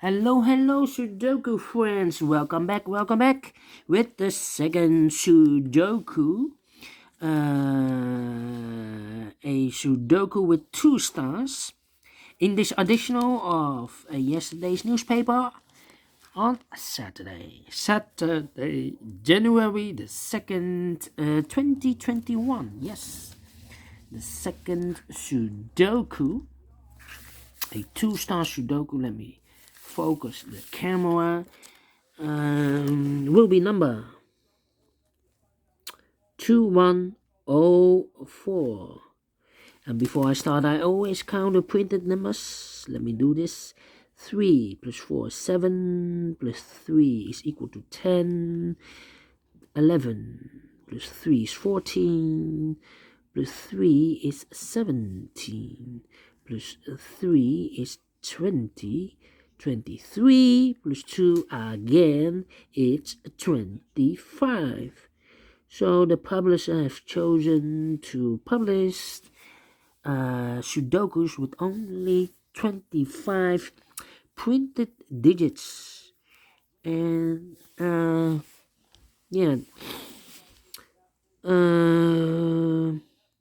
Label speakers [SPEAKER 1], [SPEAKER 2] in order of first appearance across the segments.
[SPEAKER 1] Hello, Sudoku friends. Welcome back with the second Sudoku. A Sudoku with 2 stars. In this additional of yesterday's newspaper on Saturday, January the 2nd, 2021. Yes, the second Sudoku. A 2-star Sudoku. Let me focus the camera. Will be number 2104. And before I start, I always count the printed numbers. Let me do this. 3 plus 4 is 7, plus 3 is equal to 10. 11 plus 3 is 14, plus 3 is 17, plus 3 is 20. 23 plus 2 again, it's 25. So the publisher have chosen to publish Sudokus with only 25 printed digits. And yeah.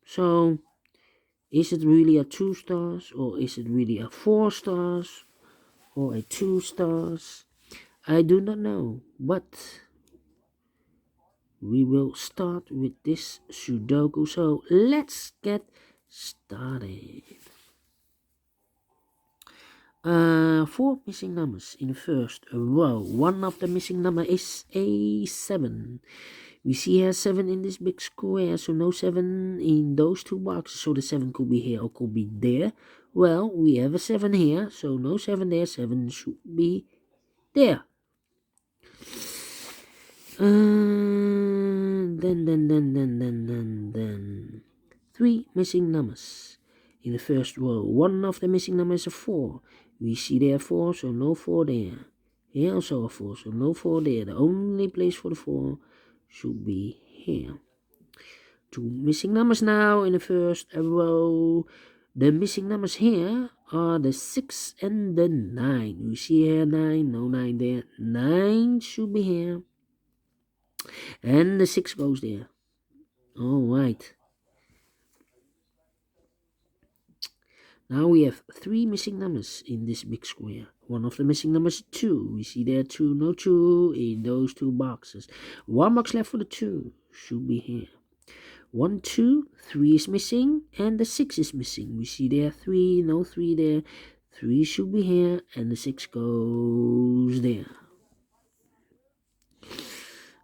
[SPEAKER 1] So is it really a 2 stars, or is it really a 4 stars, or a 2 stars? I do not know, but we will start with this Sudoku. So let's get started. 4 missing numbers in the first row. One of the missing number is a 7. We see here 7 in this big square, so no 7 in those two boxes. So the 7 could be here or could be there. Well, we have a 7 here, so no 7 there. 7 should be there. Then 3 missing numbers in the first row. One of the missing numbers is a 4. We see there 4, so no 4 there. Here also a 4, so no 4 there. The only place for the 4 should be here. 2 missing numbers now in the first row. The missing numbers here are the 6 and the 9. We see here 9, no 9 there. 9 should be here. And the 6 goes there. Alright. Now we have 3 missing numbers in this big square. One of the missing numbers is 2. We see there 2, no 2 in those two boxes. 1 box left for the 2. Should be here. 1, 2, 3 is missing, and the 6 is missing. We see there 3, no 3 there. 3 should be here, and the 6 goes there.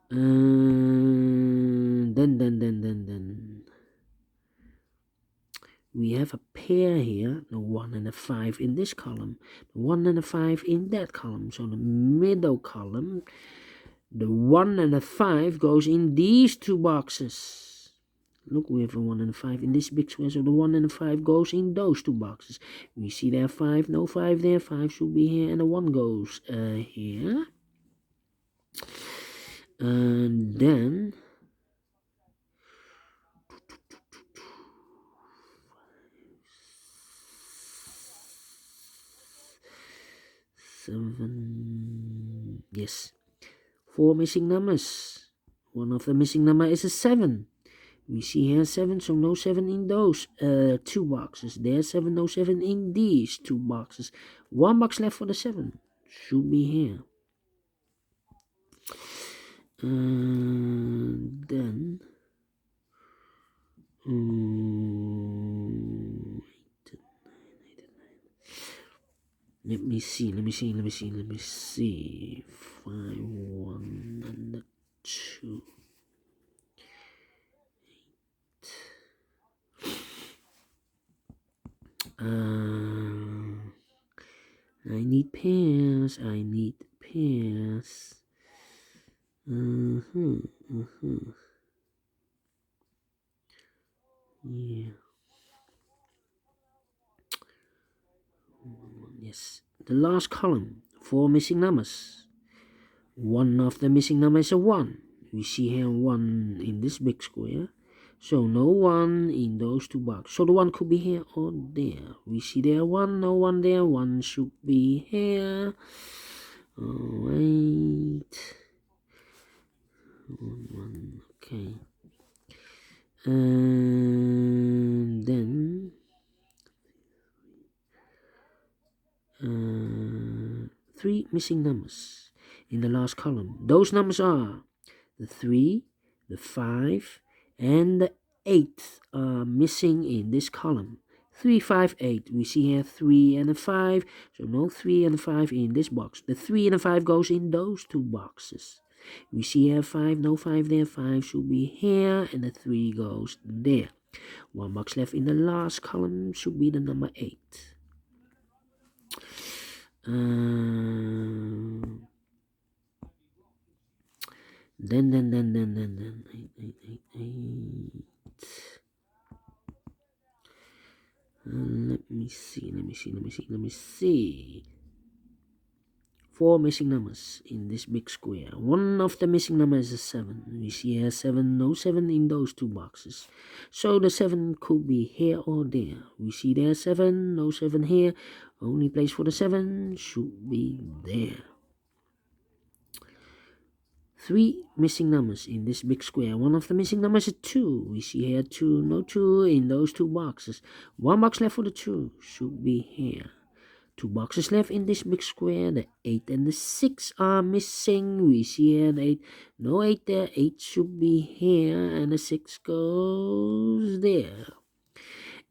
[SPEAKER 1] Then. We have a pair here, the 1 and the 5 in this column, the 1 and the 5 in that column. So the middle column, the 1 and the 5 goes in these two boxes. Look, we have a 1 and a 5 in this big square, so the 1 and the 5 goes in those two boxes. We see there 5, no 5 there, 5 should be here, and the 1 goes here. And then 7. Yes. 4 missing numbers. One of the missing number is a 7. We see here 7, so no 7 in those two boxes. There's 7, no 7 in these two boxes. 1 box left for the 7. Should be here. Then let me see. 5, 1, and 2. I need pairs. Yeah. Yes. The last column, 4 missing numbers. One of the missing numbers is a 1. We see here 1 in this big square. So no 1 in those 2 boxes. So the 1 could be here or there. We see there 1, no 1 there. 1 should be here. Alright. 1, okay. And then 3 missing numbers in the last column. Those numbers are the 3, the 5, and the 8 are missing in this column. 3, 5, 8. We see here 3 and a 5, so no 3 and a 5 in this box. The 3 and a 5 goes in those 2 boxes. We see here 5, no 5 there. 5 should be here, and the 3 goes there. 1 box left in the last column should be the number 8. Then 8. Let me see. 4 missing numbers in this big square. One of the missing numbers is a 7. We see here 7, no 7 in those 2 boxes. So the 7 could be here or there. We see there 7, no 7 here. Only place for the 7 should be there. 3 missing numbers in this big square. One of the missing numbers is 2. We see here 2, no 2 in those 2 boxes. 1 box left for the 2 should be here. 2 boxes left in this big square. The 8 and the 6 are missing. We see here the 8. No 8 there. 8 should be here. And the 6 goes there.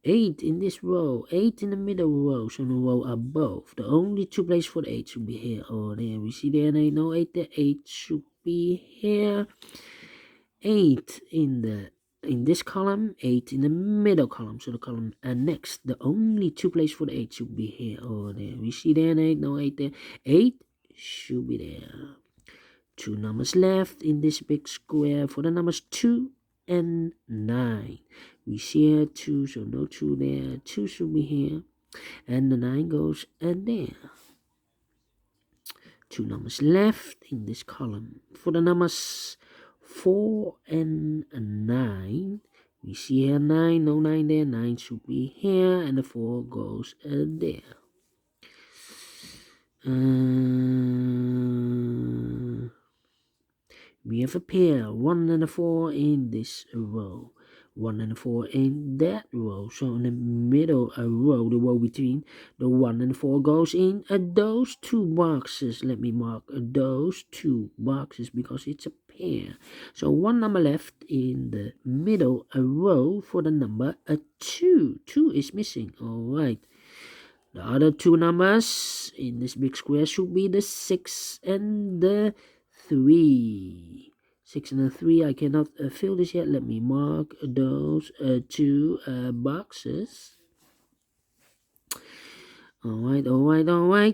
[SPEAKER 1] 8 in this row. 8 in the middle row. So the row above. The only 2 places for the 8 should be here or there. We see there 8. No 8 there. 8 should be here. 8 in this column, 8 in the middle column, so the column next. The only 2 places for the 8 should be here or there. We see there 8, no 8 there. 8 should be there. 2 numbers left in this big square for the numbers 2 and 9. We see here 2, so no 2 there. 2 should be here. And the 9 goes there. 2 numbers left in this column for the numbers 4 and 9. We see here 9, no 9 there. 9 should be here, and the 4 goes there. We have a pair, 1 and a 4 in this row. 1 and a 4 in that row. So in the middle row, the row between the 1 and 4 goes in those 2 boxes. Let me mark those 2 boxes because it's a pair. So 1 number left in the middle row for the number 2. 2 is missing. Alright. The other 2 numbers in this big square should be the 6 and the 3. 6 and 3, I cannot fill this yet. Let me mark those 2 boxes. Alright. 3.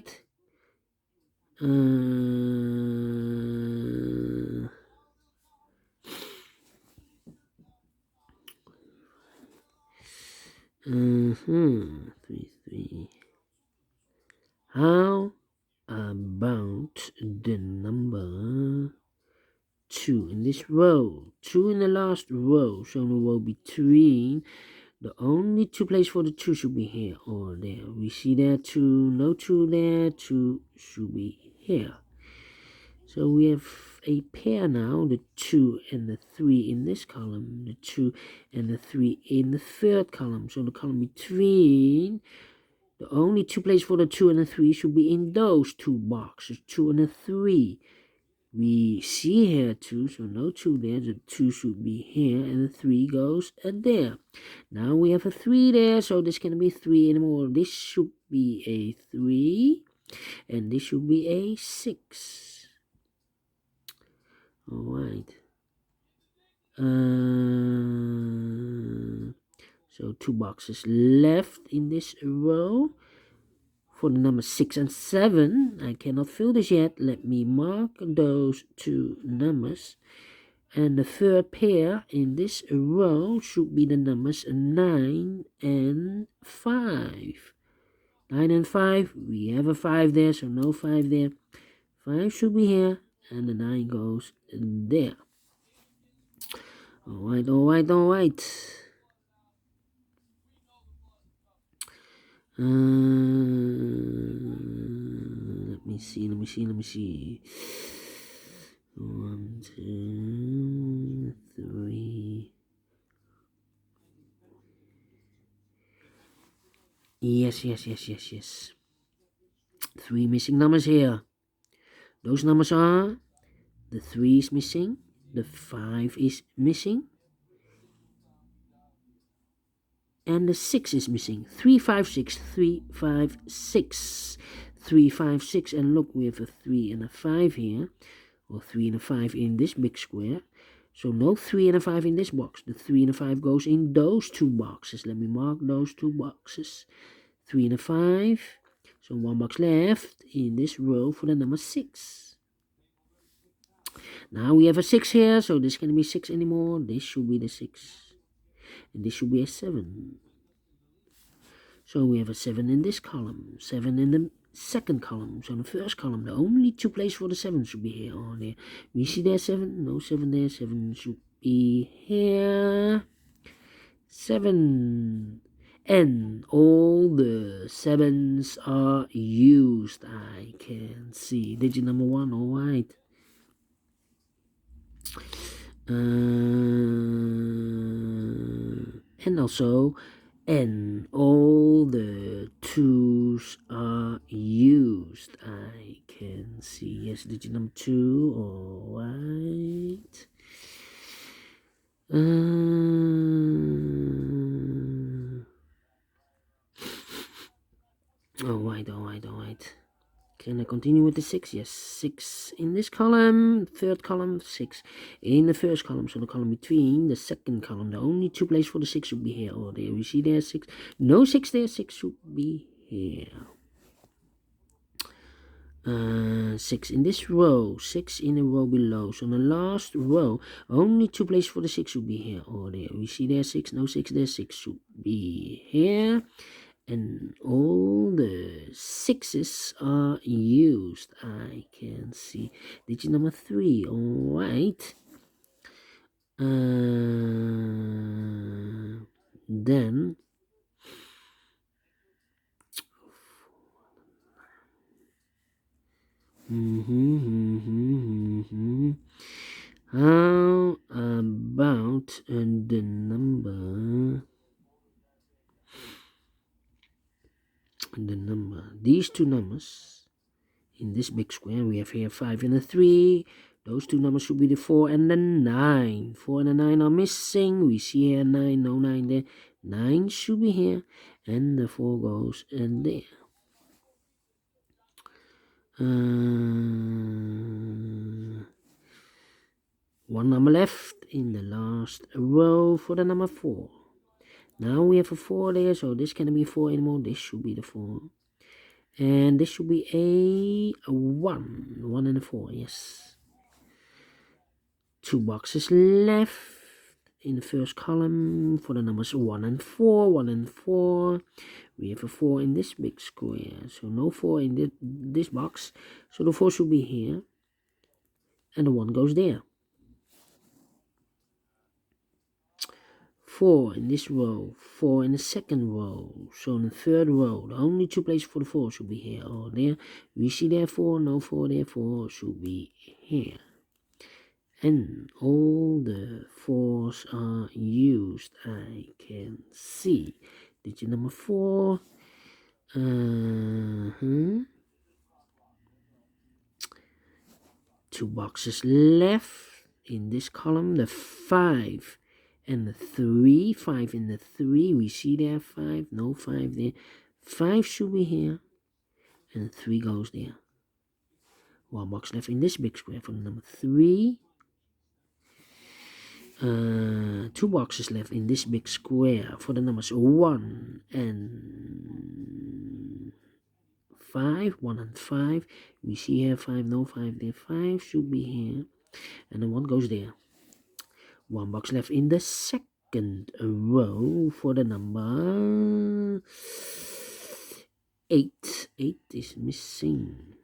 [SPEAKER 1] How about the number 2 in this row? 2 in the last row. So in the row between, the only 2 places for the 2 should be here or there. We see there 2, no 2 there. 2 should be here. So we have a pair now, the 2 and the 3 in this column, the 2 and the 3 in the third column. So the column between, the only 2 places for the 2 and the 3 should be in those 2 boxes, 2 and the 3. We see here 2, so no 2 there. The 2 should be here, and the 3 goes there. Now we have a 3 there, so this can be 3 anymore. This should be a 3, and this should be a 6. Alright. So 2 boxes left in this row. For the numbers 6 and 7, I cannot fill this yet. Let me mark those 2 numbers. And the third pair in this row should be the numbers 9 and 5. 9 and 5, we have a 5 there, so no 5 there. 5 should be here, and the 9 goes there. Alright, alright, alright. Let me see. 1, 2, 3. Yes. 3 missing numbers here. Those numbers are, the 3 is missing, the 5 is missing, and the 6 is missing. 3, 5, 6, 3, 5, 6. 3, 5, 6, and look, we have a 3 and a 5 here, or 3 and a 5 in this big square. So no 3 and a 5 in this box. The 3 and a 5 goes in those two boxes. Let me mark those two boxes. 3 and a 5. So one box left in this row for the number 6. Now we have a 6 here, so this can't be 6 anymore. This should be the 6. And this should be a 7. So we have a 7 in this column, 7 in the second column. So in the first column, the only two places for the 7 should be here or there. We see there 7, no 7 there, 7 should be here. 7. And all the 7s are used. I can see digit number 1, alright. And also, and all the 2s are used. I can see, yes, digit number 2, alright. Alright. Can I continue with the 6? Yes, 6 in this column, third column, 6 in the first column. So the column between the second column, the only two places for the 6 should be here or there. We see there 6, no 6 there, 6 should be here. 6 in this row, 6 in the row below. So in the last row, only two places for the 6 should be here or there. We see there 6, no 6 there, 6 should be here. And all the 6s are used. I can see digit number 3. Alright. Then how about the number? These two numbers in this big square, we have here 5 and a 3. Those two numbers should be the 4 and the 9. 4 and the 9 are missing. We see here 9, no 9 there. 9 should be here, and the 4 goes in there. One number left in the last row for the number 4. Now we have a 4 there, so this can't be 4 anymore. This should be the 4. And this should be a 1. 1 and a 4, yes. 2 boxes left in the first column for the numbers 1 and 4. 1 and 4. We have a 4 in this big square. So no 4 in this box. So the 4 should be here. And the 1 goes there. 4 in this row, 4 in the second row. So in the third row, the only two places for the 4 should be here or there. We see there 4, no 4 there, 4 should be here. And all the 4s are used. I can see digit number 4. 2 boxes left in this column, the 5 and the 3. 5 in the 3, we see there 5, no 5 there. 5 should be here, and 3 goes there. 1 box left in this big square for the number 3. 2 boxes left in this big square for the numbers 1 and 5. 1 and 5. We see here 5, no 5 there. 5 should be here, and the 1 goes there. 1 box left in the second row for the number 8. 8 is missing.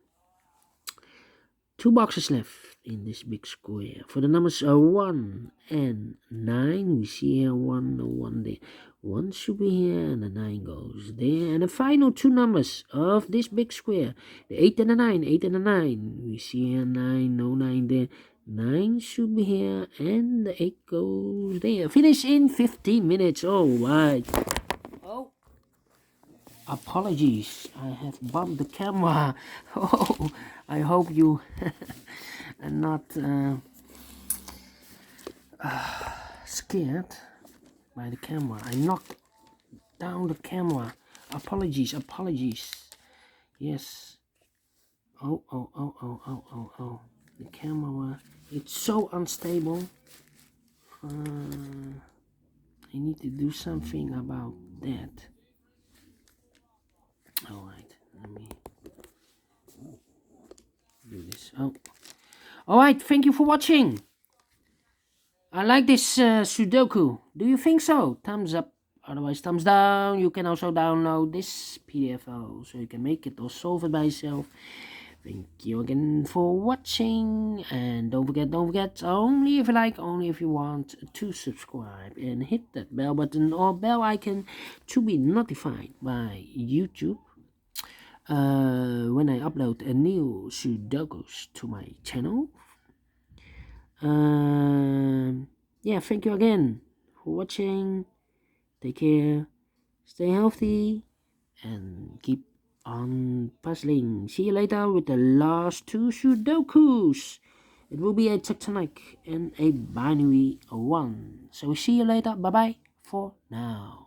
[SPEAKER 1] 2 boxes left in this big square. For the numbers 1 and 9, we see here 1 there. 1 should be here and the 9 goes there. And the final two numbers of this big square, the 8 and the 9, 8 and the 9. We see here 9, no 9 there. 9 should be here and the 8 goes there. Finish in 15 minutes. Alright. Oh, apologies. I have bumped the camera. Oh, I hope you are not scared by the camera. I knocked down the camera. Apologies. Yes. Oh. The camera, it's so unstable. I need to do something about that. Alright, let me do this. Alright, thank you for watching. I like this Sudoku. Do you think so? Thumbs up. Otherwise, thumbs down. You can also download this PDF so you can make it or solve it by yourself. Thank you again for watching, and don't forget, only if you like, only if you want, to subscribe and hit that bell button or bell icon to be notified by YouTube when I upload a new Sudokus to my channel. Yeah, thank you again for watching. Take care, stay healthy, and keep on puzzling. See you later with the last two Sudokus. It will be a tectonic and a binary one. So see you later. Bye bye for now.